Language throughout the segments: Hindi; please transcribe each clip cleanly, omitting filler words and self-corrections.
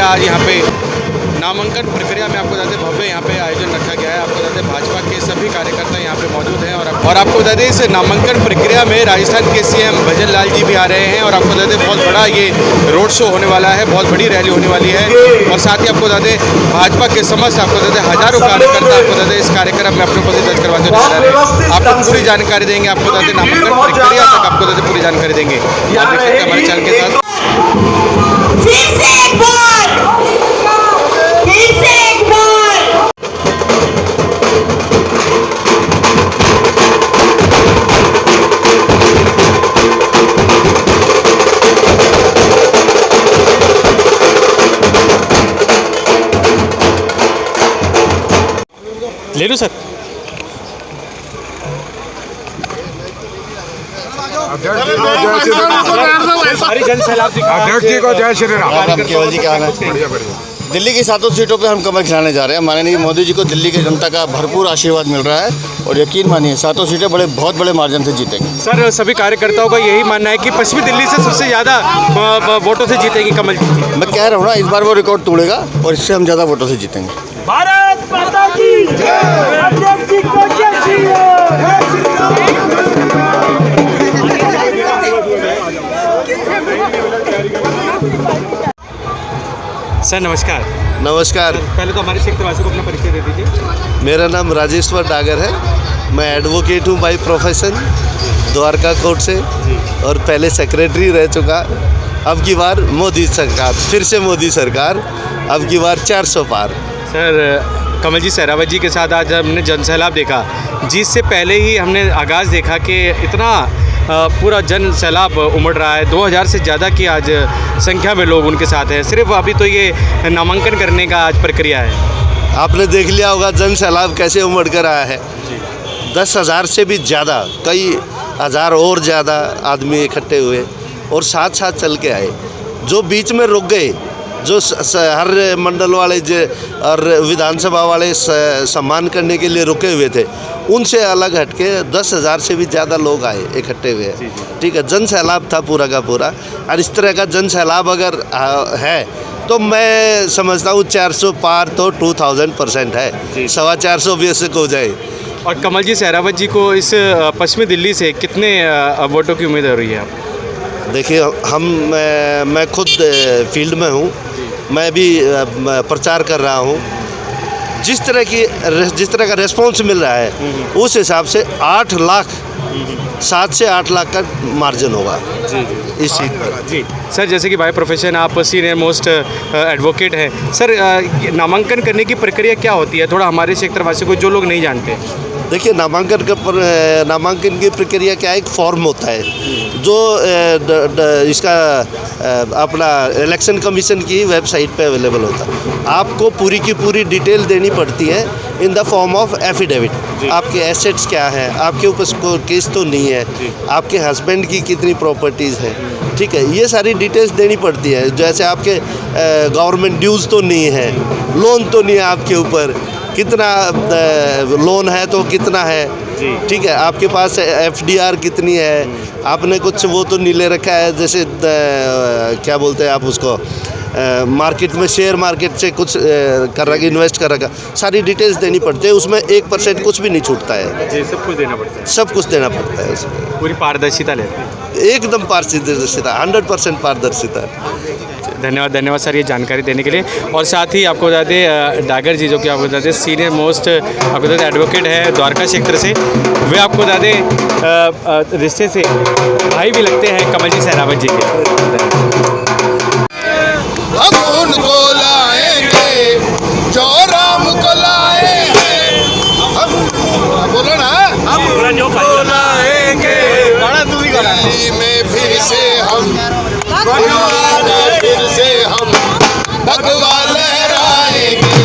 आज यहाँ पे नामांकन प्रक्रिया में आपको बता दें भव्य यहाँ पे आयोजन रखा गया है। आपको बता दें भाजपा के सभी कार्यकर्ता यहाँ पे मौजूद हैं और आपको बता दें इस नामांकन प्रक्रिया में राजस्थान के सीएम भजन लाल जी भी आ रहे हैं और आपको बता दें बहुत बड़ा ये रोड शो होने वाला है, बहुत बड़ी रैली होने वाली है। और साथ ही आपको बता दें भाजपा के समस्त आपको बता दें हजारों कार्यकर्ता आपको बता दें इस कार्यक्रम में अपने उपस्थित दर्ज करवाते हुए नजर आ रहे हैं। आपको पूरी जानकारी देंगे, आपको बता दें नामांकन प्रक्रिया तक आपको बता दें पूरी जानकारी देंगे। आप देख सकते हैं हमारे चैनल के साथ। ले लो सर। अध्यक्ष जी को जय श्री राम। केवल जी क्या हाल है? दिल्ली की 7 सीटों पे हम कमल खिलाने जा रहे हैं। माननीय मोदी जी को दिल्ली की जनता का भरपूर आशीर्वाद मिल रहा है और यकीन मानिए 7 सीटें बहुत बड़े मार्जिन से जीतेंगे। सर सभी कार्यकर्ताओं का यही मानना है कि पश्चिमी दिल्ली से सबसे ज़्यादा वोटों से जीतेगी कमल जी। मैं कह रहा हूँ ना, इस बार वो रिकॉर्ड तोड़ेगा और इससे हम ज़्यादा वोटों से जीतेंगे। भारत माता की जय। अध्यक्ष जी को जय श्री राम। सर नमस्कार। नमस्कार। पहले तो हमारे क्षेत्रवासियों को अपना परिचय दे दीजिए। मेरा नाम राजेश्वर डागर है। मैं एडवोकेट हूँ बाई प्रोफेशन, द्वारका कोर्ट से, और पहले सेक्रेटरी रह चुका। अब की बार मोदी सरकार, फिर से मोदी सरकार, अब की बार 400 पार। सर कमल जी सहरावत जी के साथ आज हमने जनसैलाब देखा, जिससे पहले ही हमने आगाज़ देखा कि इतना पूरा जन सैलाब उमड़ रहा है। 2000 से ज़्यादा की आज संख्या में लोग उनके साथ हैं। सिर्फ अभी तो ये नामांकन करने का आज प्रक्रिया है। आपने देख लिया होगा जन सैलाब कैसे उमड़ कर आया है। 10,000 से भी ज़्यादा, कई हज़ार और ज़्यादा आदमी इकट्ठे हुए और साथ साथ चल के आए। जो बीच में रुक गए, जो हर मंडल वाले और विधानसभा वाले सम्मान करने के लिए रुके हुए थे, उनसे अलग हटके 10,000 से भी ज़्यादा लोग आए, इकट्ठे हुए। ठीक है, जन सैलाब था पूरा का पूरा। और इस तरह का जन सैलाब अगर है तो मैं समझता हूँ 400 पार तो 2000% है। 425 बेशक हो जाए। और कमल जी सहरावत जी को इस पश्चिमी दिल्ली से कितने वोटों की उम्मीद हो रही है? देखिए, मैं खुद फील्ड में हूँ, मैं भी प्रचार कर रहा हूँ। जिस तरह का रेस्पॉन्स मिल रहा है उस हिसाब से 8 लाख, 7 से 8 लाख का मार्जिन होगा इस सीट पर। जी सर, जैसे कि बाय प्रोफेशन आप सीनियर मोस्ट एडवोकेट हैं सर, नामांकन करने की प्रक्रिया क्या होती है? थोड़ा हमारे क्षेत्रवासियों को, जो लोग नहीं जानते। देखिए, नामांकन की प्रक्रिया क्या है, एक फॉर्म होता है जो इसका अपना इलेक्शन कमीशन की वेबसाइट पे अवेलेबल होता है। आपको पूरी की पूरी डिटेल देनी पड़ती है in the form of affidavit. आपके एसेट्स क्या हैं, आपके ऊपर केस तो नहीं है, आपके हस्बैंड की कितनी प्रॉपर्टीज़ हैं, ठीक है, ये सारी डिटेल्स देनी पड़ती है। जैसे आपके गवर्नमेंट ड्यूज़ तो नहीं है, लोन तो नहीं है आपके ऊपर, कितना लोन है तो कितना है, ठीक है, आपके पास FDR कितनी है, आपने कुछ वो तो नहीं ले रखा है, जैसे क्या बोलते हैं आप उसको, मार्केट में शेयर मार्केट से कुछ कर रखा, इन्वेस्ट कर रखा, सारी डिटेल्स देनी पड़ती है। उसमें 1% कुछ भी नहीं छूटता है जी, सब कुछ देना पड़ता है। सब कुछ देना पड़ता है उसमें। पूरी पारदर्शिता लेते हैं, एकदम पारदर्शिता, 100% पारदर्शिता। धन्यवाद सर ये जानकारी देने के लिए। और साथ ही आपको बता दें डागर जी, जो कि आपको बता दें सीनियर मोस्ट आपको बता दें एडवोकेट है द्वारका क्षेत्र से, वे आपको बता दें रिश्ते से भाई भी लगते हैं कमल जी सहरावत जी के। हम उनको लाएंगे जो राम को लाए हैं, हम बोलो ना, हम उनको लाएंगे दिल्ली में फिर से हम, फिर से हम भगवा लहराएंगे।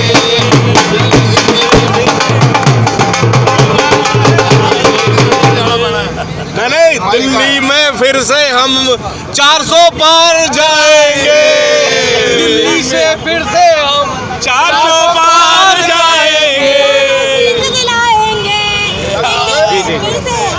नहीं, दिल्ली में फिर से हम 400 पार जाएंगे। दिल्ली से फिर से हम 400 पार जाएंगे।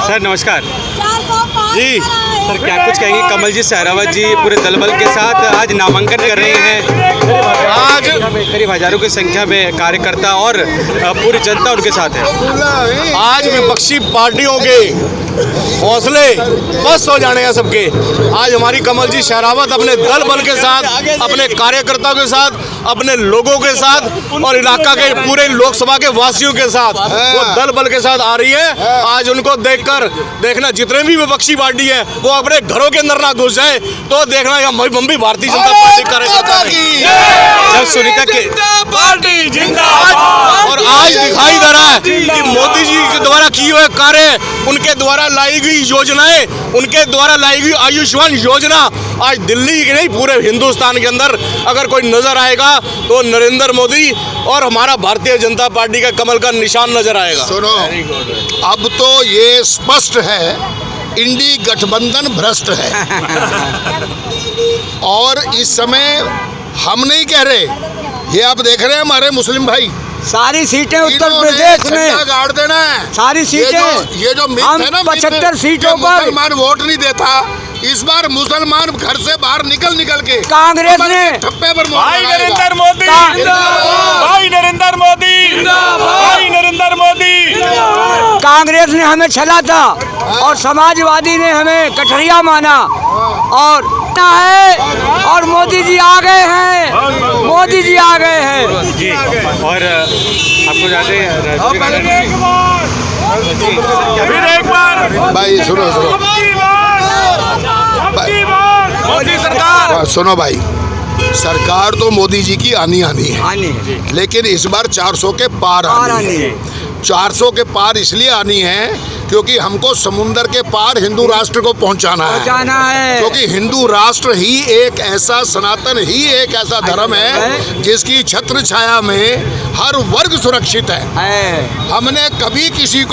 सर नमस्कार। 400 पार जी सर, क्या कुछ कहेंगे? कमल जी सहरावत जी पूरे दलबल के साथ आज नामांकन कर रहे हैं, आज करीब हजारों की संख्या में कार्यकर्ता और पूरी जनता उनके साथ है। आज विपक्षी पार्टियों के हौसले बस हो जाने हैं सबके। आज हमारी कमल जी शहरावत अपने दल बल के साथ, अपने कार्यकर्ताओं के साथ, अपने लोगों के साथ और इलाका के पूरे लोकसभा के वासियों के साथ वो दल बल के साथ आ रही है। आज उनको देखना जितने भी विपक्षी पार्टी है वो अपने घरों के अंदर ना घुस जाए, तो देखना हम भी भारतीय जनता पार्टी कार्यकर्ता जब सुनीता के पार्टी जिंदाबाद। और आज दिखाई दे रहा है कि मोदी जी के द्वारा किए हुए कार्य, उनके द्वारा लाई गई योजनाएं, उनके द्वारा लाई गई आयुष्मान योजना आज दिल्ली की नहीं पूरे हिंदुस्तान के अंदर अगर कोई नजर आएगा तो नरेंद्र मोदी और हमारा भारतीय जनता पार्टी का कमल का निशान नजर आएगा। सुनो, अब तो ये स्पष्ट है इंडी गठबंधन भ्रष्ट है। और इस समय हम नहीं कह रहे, ये आप देख रहे हैं हमारे मुस्लिम भाई सारी सीटें उत्तर प्रदेश में गाड़ देना है। सारी सीटें ये जो मिथ हम है ना, 75 सीटों पर मुसलमान वोट नहीं देता, इस बार मुसलमान घर से बाहर निकल के कांग्रेस ने ठप्पे पर भाई नरेंद्र मोदी, भाई नरेंद्र मोदी, भाई नरेंद्र मोदी। कांग्रेस ने हमें छला था और समाजवादी ने हमें कठरिया माना और है और मोदी जी आ गए हैं, मोदी जी आ गए हैं जी। और आपको जाते फिर एक बार भाई सुनो मोदी सरकार। सुनो भाई, सरकार तो मोदी जी की आनी है, लेकिन इस बार 400 के पार आनी है। 400 के पार इसलिए आनी है क्योंकि हमको समुंदर के पार हिंदू राष्ट्र को पहुंचाना है। क्योंकि हिंदू राष्ट्र ही एक ऐसा, सनातन ही एक ऐसा धर्म है जिसकी छत्र छाया में हर वर्ग सुरक्षित है। हमने कभी किसी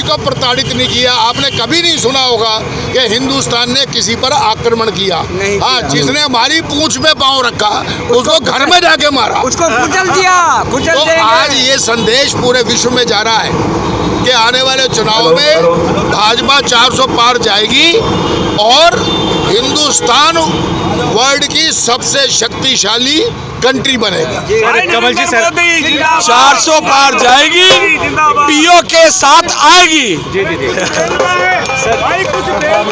को प्रताड़ित नहीं किया। आपने कभी नहीं सुना होगा कि हिंदुस्तान ने किसी पर आक्रमण किया। हाँ, जिसने हमारी पूंछ में पांव रखा उसको घर में जाके मारा, उसको कुचल दिया, कुचल तो देंगे। आज ये संदेश पूरे विश्व में जा रहा है कि आने वाले चुनाव में भाजपा 400 पार जाएगी और हिंदुस्तान वर्ल्ड की सबसे शक्तिशाली कंट्री बनेगा। कमल जी सर 400 पार जाएगी, पीओ के साथ आएगी।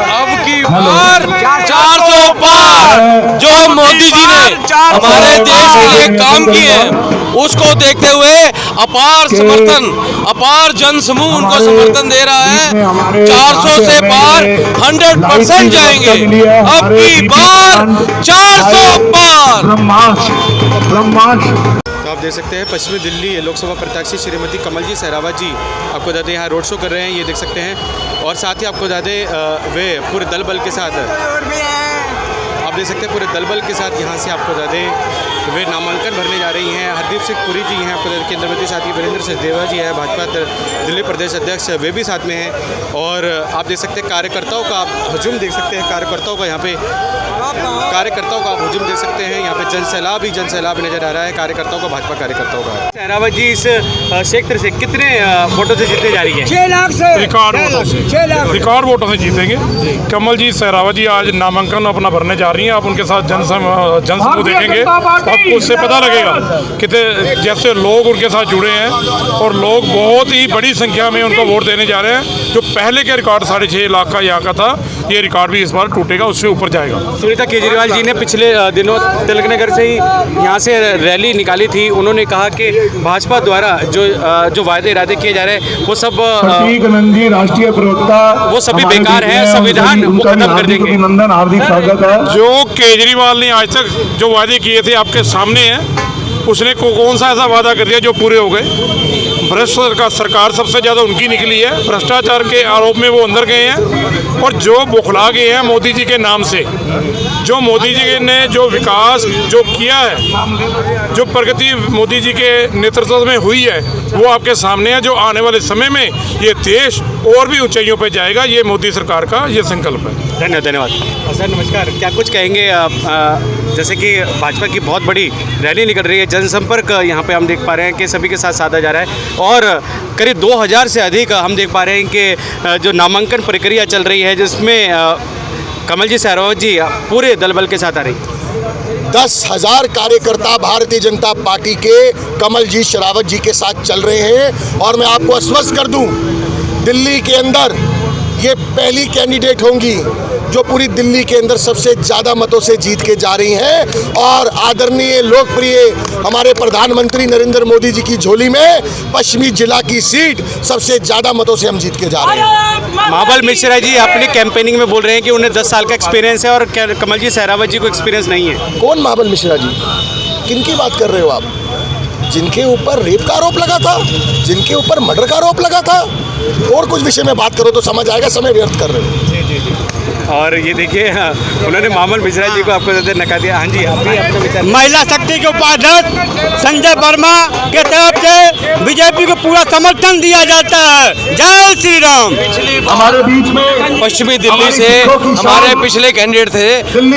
अब की बार 400 पार जो मोदी जी ने हमारे देश के लिए काम किए हैं उसको देखते हुए अपार समर्थन, अपार जन समूह उनको समर्थन दे रहा है। 400 से पार 100% जाएंगे। अब की बार 400 पार। तो आप देख सकते हैं पश्चिमी दिल्ली लोकसभा प्रत्याशी श्रीमती कमल जी सहरावत जी आपको दादे यहाँ रोड शो कर रहे हैं, ये देख सकते हैं। और साथ ही आपको दादे वे पूरे दल बल के साथ आप देख सकते हैं, पूरे दल बल के साथ यहाँ से आपको दादे वे नामांकन भरने जा रही हैं। हरदीप सिंह पुरी जी हैं आपको केंद्रीय मंत्री, साथ ही वीरेंद्र सचदेवा जी हैं भाजपा दिल्ली प्रदेश अध्यक्ष, वे भी साथ में हैं। और आप देख सकते हैं कार्यकर्ताओं का आप हजूम देख सकते हैं, कार्यकर्ताओं का यहाँ पे कार्यकर्ताओं का आप हजूम देख सकते हैं। यहाँ पे जनसैलाब ही नजर आ रहा है कार्यकर्ताओं का, भाजपा कार्यकर्ताओं का। सहरावत जी इस क्षेत्र से कितने वोटों से जीतने जा रही है? 6 लाख से, रिकॉर्ड वोटों से, 6 लाख रिकॉर्ड वोटों से जीतेंगे। कमल जी सहरावत जी आज नामांकन अपना भरने जा रही हैं। आप उनके साथ जनसमूह देखेंगे, आपको उससे पता लगेगा कितने जैसे लोग उनके साथ जुड़े हैं और लोग बहुत ही बड़ी संख्या में उनको वोट देने जा रहे हैं। जो पहले के रिकॉर्ड 6.5 लाख का यहाँ का था, ये रिकॉर्ड भी इस बार टूटेगा, उससे ऊपर जाएगा। सुनीता केजरीवाल जी ने पिछले दिनों तिलक नगर से ही यहाँ से रैली निकाली थी। उन्होंने कहा कि भाजपा द्वारा जो वायदे इरादे किए जा रहे हैं वो सब राष्ट्रीय प्रवक्ता वो सभी बेकार है, संविधान वो खत्म कर देंगे। अभिनंदन, हार्दिक स्वागत है। जो केजरीवाल ने आज तक जो वादे किए थे आपके सामने हैं, उसने कौन सा ऐसा वादा कर दिया जो पूरे हो गए? भ्रष्ट सरकार सबसे ज़्यादा उनकी निकली है। भ्रष्टाचार के आरोप में वो अंदर गए हैं और जो बुखला गए हैं मोदी जी के नाम से। जो मोदी जी ने जो विकास जो किया है, जो प्रगति मोदी जी के नेतृत्व में हुई है, वो आपके सामने है। जो आने वाले समय में ये देश और भी ऊंचाइयों पर जाएगा, ये मोदी सरकार का ये संकल्प है। धन्यवाद सर। नमस्कार, क्या कुछ कहेंगे जैसे कि भाजपा की बहुत बड़ी रैली निकल रही है, जनसंपर्क यहाँ पे हम देख पा रहे हैं कि सभी के साथ साधा जा रहा है और करीब 2000 से अधिक हम देख पा रहे हैं कि जो नामांकन प्रक्रिया चल रही है जिसमें कमल जी सहरावत जी पूरे दल बल के साथ आ रही है। 10,000 कार्यकर्ता भारतीय जनता पार्टी के कमल जी शेरावत जी के साथ चल रहे हैं। और मैं आपको आश्वस्त कर दूं, दिल्ली के अंदर ये पहली कैंडिडेट होंगी जो पूरी दिल्ली के अंदर सबसे ज़्यादा मतों से जीत के जा रही हैं। और आदरणीय लोकप्रिय हमारे प्रधानमंत्री नरेंद्र मोदी जी की झोली में पश्चिमी जिला की सीट सबसे ज़्यादा मतों से हम जीत के जा रहे हैं। महाबल मिश्रा जी अपनी कैंपेनिंग में बोल रहे हैं कि उन्हें 10 साल का एक्सपीरियंस है और कमल जी शेरावत जी को एक्सपीरियंस नहीं है। कौन महाबल मिश्रा जी? किनकी बात कर रहे हो आप? जिनके ऊपर रेप का आरोप लगा था, जिनके ऊपर मर्डर का आरोप लगा था। और कुछ विषय में बात करो तो समझ आएगा, समय व्यर्थ कर रहे हो। और ये देखिए उन्होंने महाबल मिश्रा जी को आपको नकार दिया। हाँ जी, आप भी अपना विचार। महिला शक्ति के उपाध्यक्ष संजय वर्मा के तरफ से बीजेपी को पूरा समर्थन दिया जाता है। जय श्री राम। हमारे बीच में पश्चिमी दिल्ली से हमारे पिछले कैंडिडेट थे,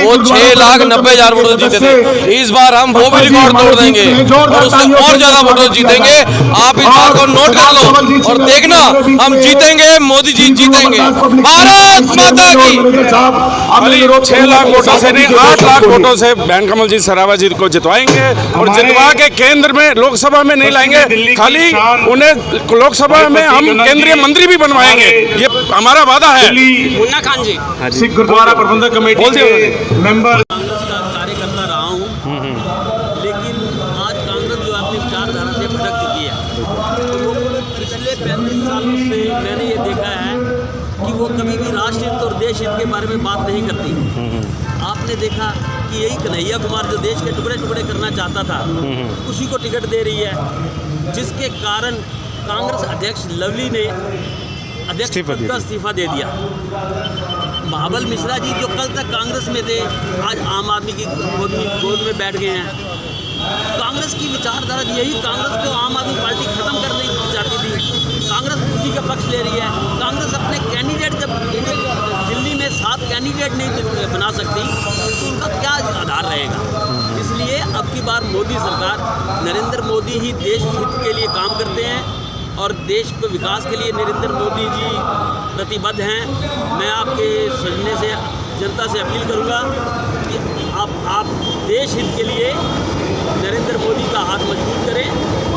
वो 6,90,000 वोटों जीते थे। इस बार हम वो भी रिकॉर्ड तोड़ देंगे और उससे और ज्यादा वोटों जीतेंगे। आप इस बात को नोट कर लो और देखना, हम जीतेंगे, मोदी जी जीतेंगे। भारत माता की। 6 लाख वोटों से नहीं, 8 लाख वोटों से बहन कमल जी शेरावत जी को जितवाएंगे और जितवा के केंद्र में, लोकसभा में नहीं लाएंगे, खाली उन्हें लोकसभा में हम केंद्रीय मंत्री भी बनवाएंगे। ये हमारा वादा है। मुन्ना खान जी, सिख गुरुद्वारा प्रबंधक कमेटी के मेंबर। कार्यकर्ता रहा हूँ, लेकिन आज कांग्रेस जो अपनी विचारधारा से भटक चुकी है, तो वो पिछले 35 सालों से मैंने ये देखा है कि वो कभी भी राष्ट्र हित और देश हित के बारे में बात नहीं करती। आपने देखा कि यही कन्हैया कुमार जो देश के टुकड़े टुकड़े करना चाहता था, उसी को टिकट दे रही है, जिसके कारण कांग्रेस अध्यक्ष लवली ने अध्यक्ष पद का इस्तीफा दे दिया। महाबल मिश्रा जी जो कल तक कांग्रेस में थे, आज आम आदमी की गोद में बैठ गए हैं। कांग्रेस की विचारधारा यही, कांग्रेस को आम आदमी पार्टी खत्म करनी चाहती थी, कांग्रेस उसी का पक्ष ले रही है। कांग्रेस अपने कैंडिडेट जब दिल्ली में 7 कैंडिडेट नहीं बना सकती तो उनका क्या आधार रहेगा। इसलिए अब की बार मोदी सरकार, नरेंद्र मोदी ही देश हित के लिए काम करते हैं और देश को विकास के लिए नरेंद्र मोदी जी प्रतिबद्ध हैं। मैं आपके सजने से, जनता से अपील करूंगा कि आप देश हित के लिए नरेंद्र मोदी का हाथ मजबूत करें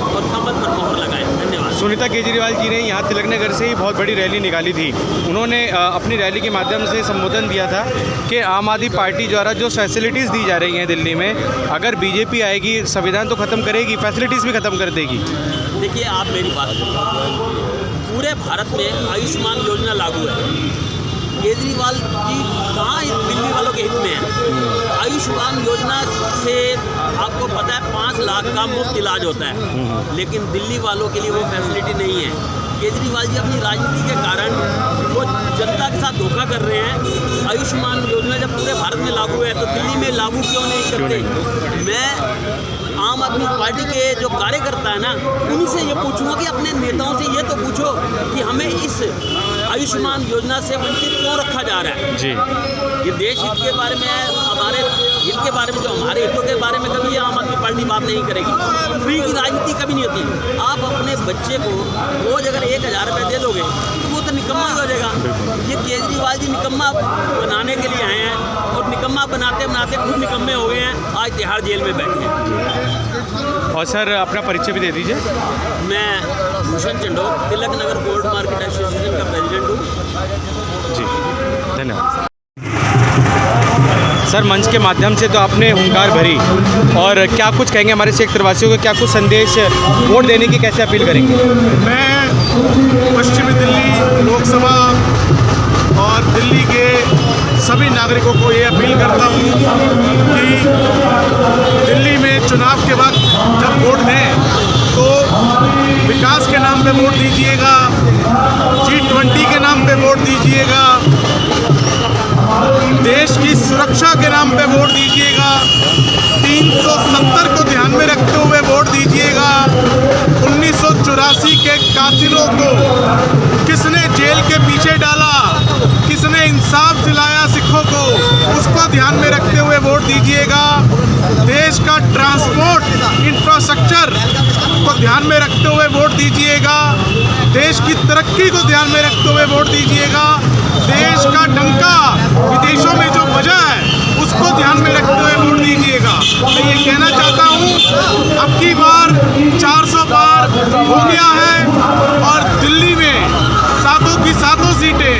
और कमल पर मोहर लगाएं। धन्यवाद। सुनीता केजरीवाल जी ने यहाँ तिलक नगर से ही बहुत बड़ी रैली निकाली थी। उन्होंने अपनी रैली के माध्यम से संबोधन दिया था कि आम आदमी पार्टी द्वारा जो फैसिलिटीज़ दी जा रही हैं दिल्ली में, अगर बीजेपी आएगी संविधान तो ख़त्म करेगी, फैसिलिटीज़ भी ख़त्म कर देगी। देखिए, आप मेरी बात करिए, पूरे भारत में आयुष्मान योजना लागू है। केजरीवाल जी कहाँ दिल्ली वालों के हित में है? आयुष्मान योजना से आपको पता है 5 लाख का मुफ्त इलाज होता है, लेकिन दिल्ली वालों के लिए वो फैसिलिटी नहीं है। केजरीवाल जी अपनी राजनीति के कारण वो जनता के साथ धोखा कर रहे हैं। आयुष्मान योजना जब पूरे भारत में लागू है तो दिल्ली में लागू क्यों नहीं करते? मैं आम आदमी पार्टी के जो कार्यकर्ता है ना, उन्हीं से ये पूछूंगा कि अपने नेताओं से ये तो पूछो कि हमें इस आयुष्मान योजना से वंचित क्यों रखा जा रहा है जी। ये देश हित के बारे में है, हमारे हित के बारे में, जो हमारे हितों के बारे में कभी आम आदमी पार्टी बात नहीं करेगी। फ्री की राजनीति कभी नहीं होती। आप अपने बच्चे को रोज अगर 1,000 रुपये दे दोगे तो वो तो निकम्मा ही हो जाएगा। ये केजरीवाल जी निकम्मा बनाने के लिए आए हैं और निकम्मा बनाते बनाते खुद निकम्मे हो गए हैं। आज तिहाड़ जेल में बैठे हैं। और सर अपना परिचय भी दे दीजिए। मैं Bhushan Chandok, Tilak Nagar gold market association का प्रेसिडेंट हूँ जी। धन्यवाद सर। मंच के माध्यम से तो आपने हुंकार भरी, और क्या कुछ कहेंगे हमारे सिख प्रवासियों को, क्या कुछ संदेश वोट देने की कैसे अपील करेंगे? मैं पश्चिमी दिल्ली लोकसभा और दिल्ली के सभी नागरिकों को ये अपील करता हूँ कि दिल्ली में चुनाव के वक्त जब वोट दें तो विकास के नाम पे वोट दीजिएगा, G20 के नाम पे वोट दीजिएगा, देश की सुरक्षा के नाम पे वोट दीजिएगा, 370 को ध्यान में रखते हुए वोट दीजिएगा। 1984 के कातिलों को किसने जेल के पीछे डाला, किसने इंसाफ दिलाया सिखों को, उसको ध्यान में रखते हुए वोट दीजिएगा। देश का ट्रांसपोर्ट इंफ्रास्ट्रक्चर को ध्यान में रखते हुए वोट दीजिएगा। देश की तरक्की को ध्यान में रखते हुए वोट दीजिएगा। देश का डंका विदेशों में जो बजा है उसको ध्यान में रखते हुए वोट दीजिएगा। मैं ये कहना चाहता हूँ अब की बार 400 पार हो गया है और दिल्ली में सातों की सातों सीटें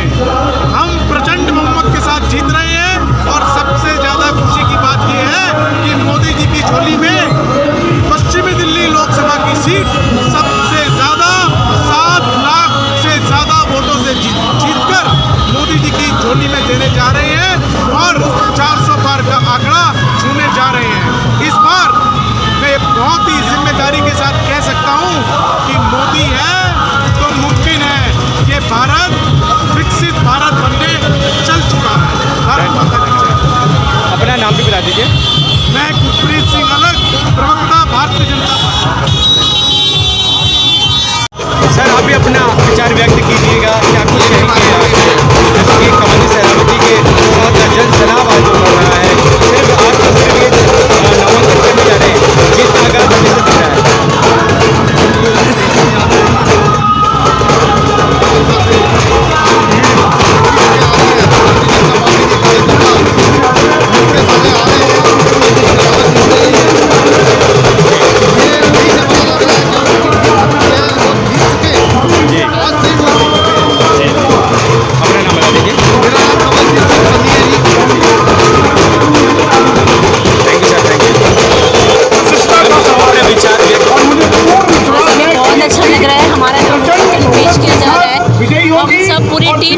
हम प्रचंड बहुमत के साथ जीत रहे हैं। और सबसे ज़्यादा खुशी की बात ये है कि मोदी जी की झोली में पश्चिमी दिल्ली लोकसभा की सीट सबसे ज़्यादा 7 लाख से ज़्यादा वोटों से जीतकर मोदी जी की झोली में देने जा रहे हैं और 400 पार का आंकड़ा छूने जा रहे हैं। इस बार मैं बहुत ही जिम्मेदारी के साथ कह सकता हूँ कि मोदी है तो मुमकिन है ये भारत विकसित भारत बनने चल चुका है। भारत माता की जय। अपना नाम भी बता दीजिए। मैं गुरप्रीत सिंह अलग, प्रवक्ता भारतीय जनता पार्टी। सर आप भी अपना विचार व्यक्त कीजिएगा, क्या कुछ कहेंगे जैसे कि कमल जी सहरावत जी के साथ जन सलाह आज हो रहा है, सिर्फ आज तो सिर्फ ये नामांकन करने जा रहे हैं, जीतना का प्रतिशत दिख रहा है।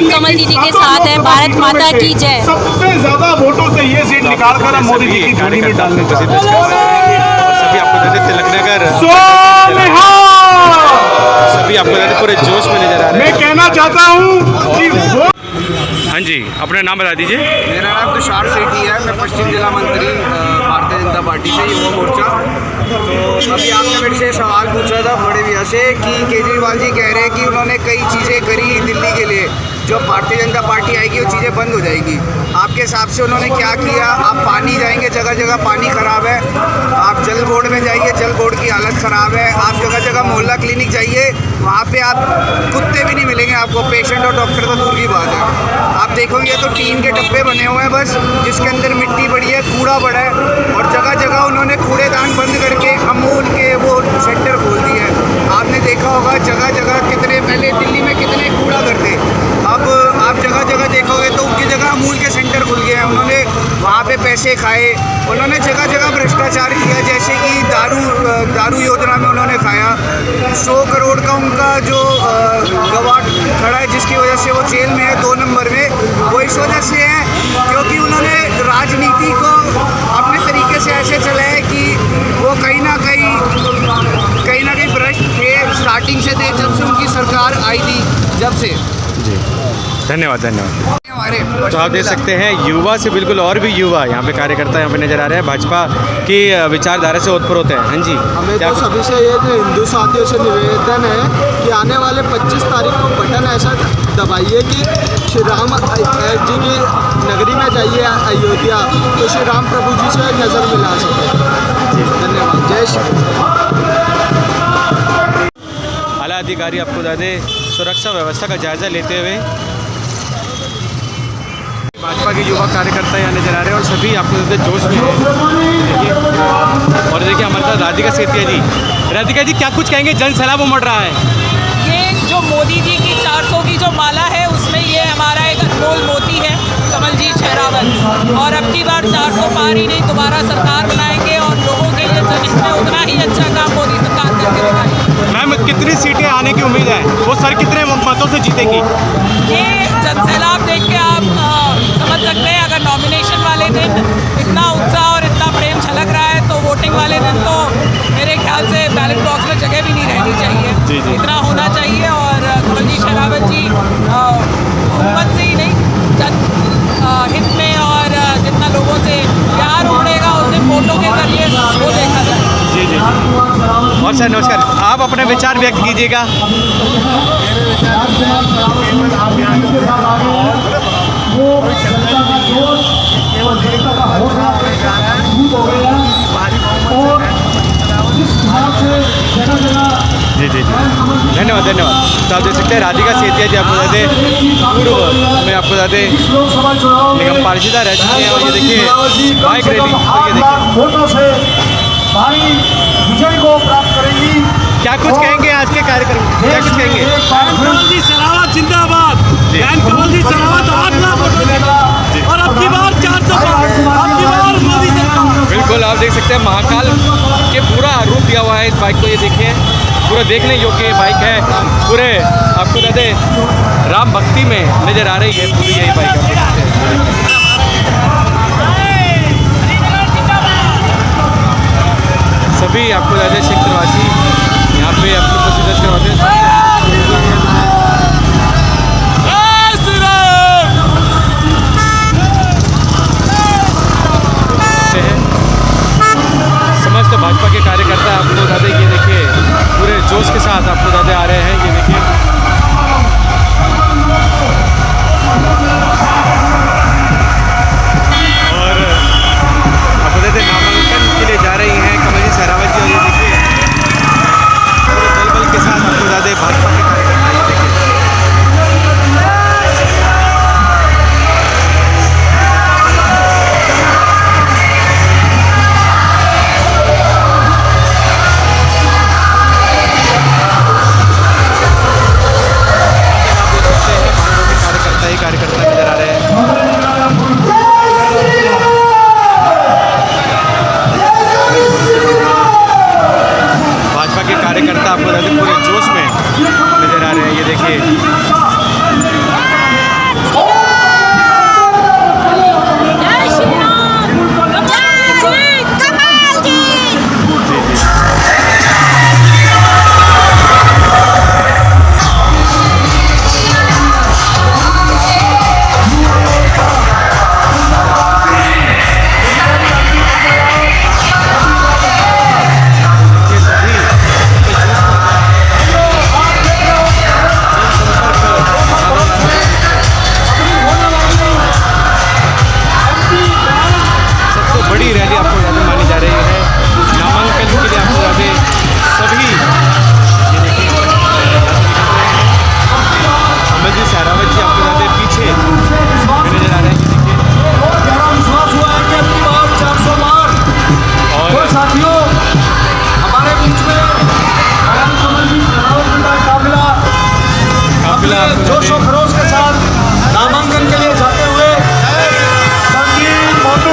कमल दीदी के साथ है। भारत माता की जय। सबसे ज्यादा वोटों से ये सीट निकाल कर हम मोदी जी की झोली में डालने सभी आपको देते तिलक नगर, सभी आपको देते पूरे जोश में नजर आ रहे हैं। मैं कहना चाहता हूँ कि हाँ जी, अपना नाम बता दीजिए। मेरा नाम तुषार सेठी है, मैं पश्चिम जिला मंत्री भारतीय जनता पार्टी से युवा मोर्चा। तो अभी आपने मेरे से सवाल पूछा था बड़े भैया से कि केजरीवाल जी कह रहे हैं कि उन्होंने कई चीज़ें करी दिल्ली के लिए, जो भारतीय जनता पार्टी आएगी वो चीज़ें बंद हो जाएगी। आपके हिसाब से उन्होंने क्या किया? आप पानी जाएंगे, जगह जगह पानी ख़राब है। आप जल बोर्ड में जाइए, जल बोर्ड की हालत ख़राब है। आप जगह जगह मोहल्ला क्लिनिक जाइए, वहाँ पे आप कुत्ते भी नहीं मिलेंगे आपको, पेशेंट और डॉक्टर तो दूर की बात है। आप देखोगे तो टीन के डब्बे बने हुए हैं बस, जिसके अंदर मिट्टी पड़ी है, कूड़ा पड़ा है। और जगह जगह उन्होंने कूड़ेदान बंद करके अमूल के वो सेंटर खोल दिए हैं। आपने देखा होगा जगह जगह कितने, पहले दिल्ली में कितने कूड़ा करते, अब आप जगह जगह देखोगे तो उनकी जगह अमूल के सेंटर खुल गए हैं। उन्होंने वहाँ पे पैसे खाए, उन्होंने जगह जगह भ्रष्टाचार किया, जैसे कि दारू योजना में उन्होंने खाया 100 करोड़ का उनका जो गवाह खड़ा है, जिसकी वजह से वो जेल में है 2 नंबर में। वो इस वजह से है क्योंकि उन्होंने राजनीति को अपने तरीके से ऐसे चलाया कि वो कहीं ना कहीं भ्रष्ट थे, स्टार्टिंग से थे, जब से उनकी सरकार आई थी, जब से। जी धन्यवाद धन्यवाद। तो आप देख सकते हैं युवा से बिल्कुल और भी युवा यहाँ पे कार्यकर्ता यहाँ पे नजर आ रहे हैं, भाजपा की विचारधारा से ओतप्रोत होते हैं। हाँ जी, हमें तो सभी से ये हिंदू साथियों से निवेदन है कि आने वाले 25 तारीख को बटन ऐसा दबाइए कि श्री राम जी की नगरी में जाइए अयोध्या, तो श्री राम प्रभु जी से नज़र मिला सके। धन्यवाद। जय श्री। आला अधिकारी आपको बता दें सुरक्षा व्यवस्था का जायजा लेते हुए भाजपा के युवा कार्यकर्ता यहाँ नजर आ रहे हैं और सभी आपको बता दें जोश में हैं। और देखिए हमारे साथ राधिका सेठिया जी। राधिका जी क्या कुछ कहेंगे, जन सलाह उमड़ रहा है? ये जो मोदी जी की 400 की जो माला है उसमें ये हमारा एक अनमोल मोती है, कमल जी सहरावत। और अब की बार 400 पार ही नहीं, दोबारा सरकार बनाएंगे और लोगों के लिए जमीन में उतना ही अच्छा काम मोदी सरकार करके दिखाएगी। मैम कितनी सीटें आने की उम्मीद है? वो सर कितने मतों से जीतेगी? ये जनसैलाब देख के आप समझ सकते हैं। अगर नॉमिनेशन वाले दिन इतना उत्साह और इतना प्रेम छलक रहा है तो वोटिंग वाले दिन तो मेरे ख्याल से बैलेट बॉक्स में जगह भी नहीं रहनी चाहिए। इतना होना चाहिए। और कमल जी सहरावत जी हुकूमत से ही नहीं, जन हित में और जितना लोगों से प्यार उमड़ेगा उसे वोटों के जरिए वो देखा जाए। जी जी। और सर नमस्कार, आप अपने विचार व्यक्त कीजिएगा। और जिस हिसाब से जगह जगह जी जी जी, धन्यवाद धन्यवाद। तो आप देख सकते हैं राधिका सेतिया जी आपको बता दें पूर्व में आपको बता दें निगम पार्षदा रह चुकी हैं। और ये देखिए बाइक रैली, और ये देखिए वोटों से भारी विजय को प्राप्त करेंगी। क्या कुछ कहेंगे आज के कार्यक्रम, क्या कुछ कहेंगे? कमल जी सरावत जिंदाबाद, कमल जी सरावत 8 लाख वोट मिलेगा और अब की बार 400 अब की बार मोदी सरकार। बिल्कुल, आप देख सकते हैं महाकाल के पूरा रूप दिया हुआ है इस बाइक को। ये देखिए पूरा देखने योग्य बाइक है, पूरे आपको बता दें राम भक्ति में नज़र आ रही है पूरी यही बाइक। आप देख सकते हैं सभी आपको बता दें क्षेत्रवासी यहाँ पे अपनी उपस्थित करवाते हैं। समस्त भाजपा के कार्यकर्ता आपको बता दें, ये देखिए पूरे जोश के साथ आपको बता दें आ रहे हैं। ये देखिए और आपको बता दें नामांकन के लिए जा रही हैं कमल जी सहरावत जी। और ये देखिए पूरे दल बल के साथ आपको बता दें भाजपा के कार्यकर्ता, ये देखिए कार्यकर्ता नजर आ रहे हैं। भाजपा के कार्यकर्ता आपको बता दें पूरे जोश में नजर आ रहे हैं। ये देखिए बड़ी रैली आपको ज़्यादा मानी जा रही है नामांकन के लिए। आपको ज़्यादा सभी ये देखिए कमल जी सहरावत जी आपको ज़्यादा पीछे नजर आ रहे हैं। ये देखिए और साथियों हमारे बीच में कमल जी सहरावत जी का काफिला जोश और खरोश के साथ नामांकन के लिए जाते हुए संगीत मोटू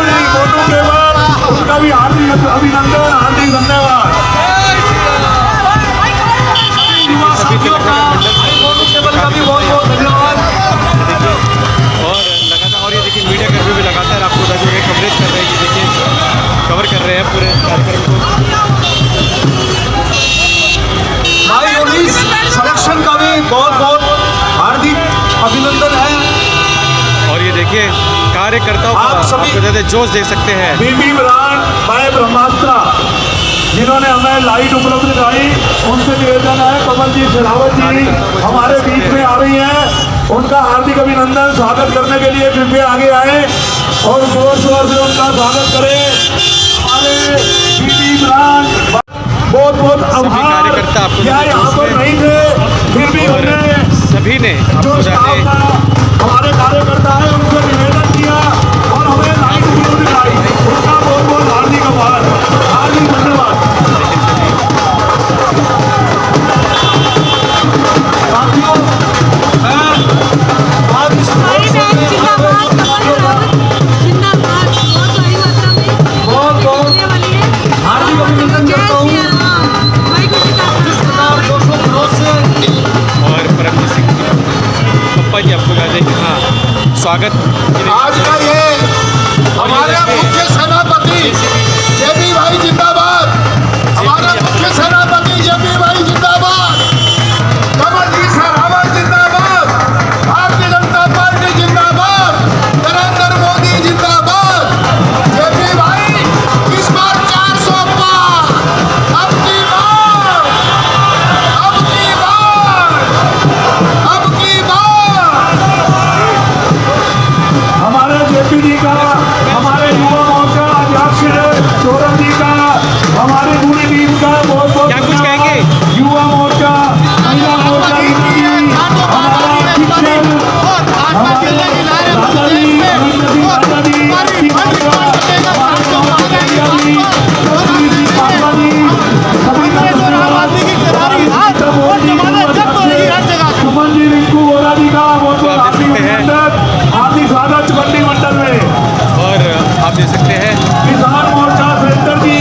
केवल उनका भी हार्दिक अभिनंदन, हार्दिक धन्यवाद। युवा साथियों का मोटू केवल का भी बहुत बहुत धन्यवाद। और लगातार और ये देखिए मीडिया कर्मी भी लगातार आपको बता दें कवरेज कर रहे हैं। ये देखिए कवर कर रहे हैं पूरे कार्यक्रम को। भाई योगी सिलेक्शन का भी बहुत बहुत हार्दिक अभिनंदन है। और ये देखिए कार्यकर्ताओं आप को सभी आपको जोश देख सकते हैं। बीबी ब्रांड बाय ब्रह्मास्त्र जिन्होंने हमें लाइट उपलब्ध कराई, उनसे निवेदन है कमल जी सहरावत जी हमारे बीच में आ रही हैं, उनका हार्दिक अभिनंदन। स्वागत करने के लिए कृपया आगे आए और जोर शोर से उनका स्वागत करें। हमारे बीबी ब्रांड बहुत बहुत आभार। कार्यकर्ता आपको यहाँ पर नहीं थे फिर भी उन्होंने सभी ने आपको हमारे कार्यकर्ता है उनसे निवेदन किया और हमें लाइट उपलब्ध कराई, उनका बहुत बहुत हार्दिक आभार, हार्दिक धन्यवाद। साथियों मैं आज इस बहुत बहुत हार्दिक अभिनंदन करता हूँ और परमजीत सिंह पप्पा जी आपको बता दें हाँ स्वागत आज का ये हमारे मुख्य सेनापति जेपी भाई जिंदाबाद, हमारे मुख्य सेनापति जेपी भाई जिंदाबाद, कमल जी सहरावत जिंदाबाद, भारतीय जनता पार्टी जिंदाबाद, नरेंद्र मोदी जिंदाबाद। जेपी भाई इस बार 400 पार, अब की बार हमारे जेपी जी का हमारे युवा मोर्चा अध्यक्ष युवा मोर्चा, महिला मोर्चा, हार्दिक स्वागत चुकंडी मंडल में। और आप देख सकते हैं किसान मोर्चा सेंटर जी,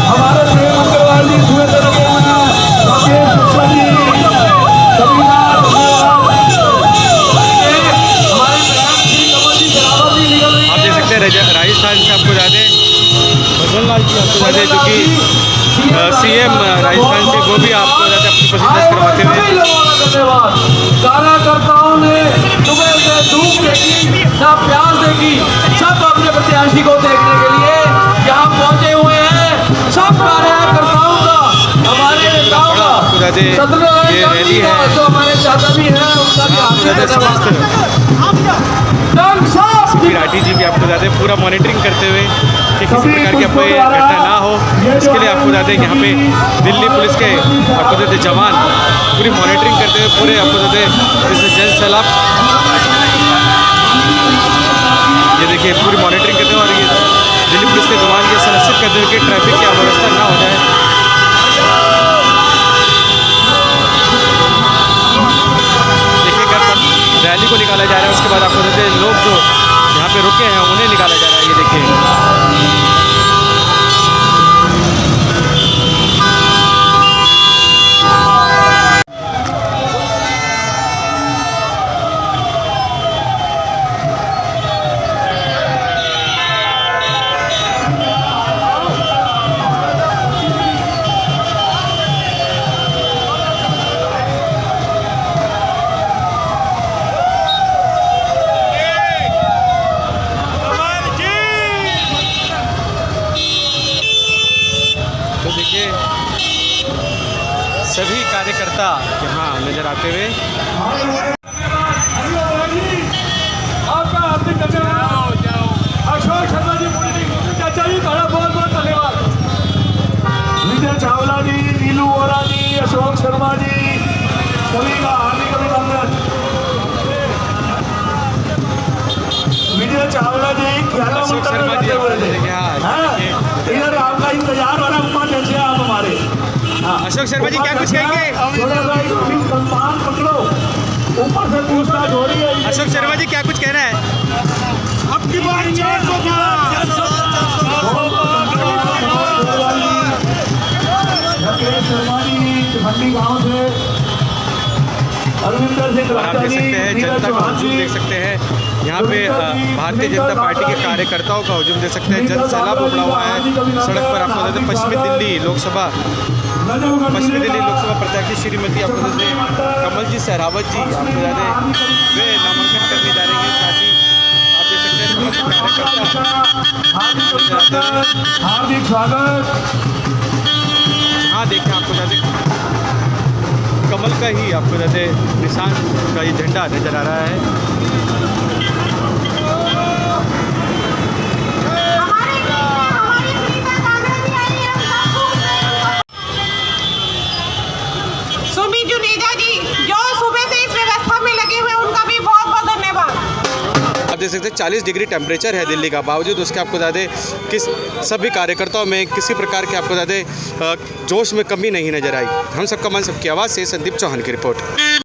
हमारे प्रेम अग्रवाल जी सुबह से लगे हुए हैं, राकेश शुक्ला जी, समीना हमारे प्रयास जी, कमल जी, शरावत जी निकल रही है। आप देख सकते हैं राजस्थान से आपको जाते भजन लाल जी आपको जाते जो कि सीएम राजस्थान से, वो भी आपको जाते अपनी पसंद करवाते हुए। धन्यवाद। कार्यकर्ताओं ने सुबह से धूप देखी ना प्यास देखी, सब अपने प्रत्याशी को देखने के लिए यहाँ पहुँचे हुए हैं। सब कार्यकर्ताओं का, हमारे नेताओं का, ये रैली है जो हमारे चाचा भी हैं उनका राठी जी भी आपको जाते पूरा मॉनिटरिंग करते हुए कि किसी प्रकार की कोई घटना ना हो, इसके लिए आपको जाते यहाँ पे दिल्ली पुलिस के आपको देते जवान पूरी मॉनिटरिंग करते हुए पूरे आपको देते इस जन सैलाब, ये देखिए पूरी मॉनिटरिंग करते हुए और ये दिल्ली पुलिस के जवान ये सुनिश्चित करते हुए कि ट्रैफिक की अव्यवस्था ना हो जाए। रैली को निकाला जा रहा है, उसके बाद आपको देते लोग जो यहाँ पे रुके हैं उन्हें निकाला जा रहा है। ये देखिए सभी कार्यकर्ता यहाँ नजर आते हुए। आपका हार्दिक धन्यवाद। अशोक शर्मा जी, चाचा जी, बड़ा बहुत बहुत धन्यवाद। विजय चावला जी, नीलू वोरा जी, अशोक शर्मा जी, सभी का हार्दिक अभिनंदन। विजय चावला जी अशोक शर्मा जी इधर आपका इंतजार हो रहा है, उपाध्यक्ष आप हमारे। अशोक शर्मा जी क्या कुछ कहेंगे? सम्मान पकड़ो, ऊपर से पूछताछ हो रही है। अशोक शर्मा जी क्या कुछ कहना है? अब की बार 400 शर्मा जी मंडी गांव से, अरविंदर सिंह आप देख सकते हैं जनता का हुजूम देख सकते हैं यहाँ पे भारतीय जनता पार्टी के कार्यकर्ताओं का हुजूम देख सकते हैं। जन सैलाब उमड़ा हुआ है सड़क पर। आपको देते पश्चिमी दिल्ली लोकसभा प्रत्याशी श्रीमती आपको देते कमल जी सहरावत जी आपको जाते वे नामांकन करने जा रहे हैं। साथ ही आप देख सकते हैं हार्दिक स्वागत। हाँ देखें आपको जाते कमल का ही आपको जाते निशान का ये झंडा नजर आ रहा है। सुमी जुनेजा जी जो सुबह से इस व्यवस्था में लगे हुए उनका भी बहुत बहुत धन्यवाद। आप देख सकते हैं 40 डिग्री टेम्परेचर है दिल्ली का, बावजूद उसके आपको ज़्यादा सभी कार्यकर्ताओं में किसी प्रकार के आपको ज़्यादा जोश में कमी नहीं नजर आई। हम सबका मन सबकी आवाज़ से संदीप चौहान की रिपोर्ट।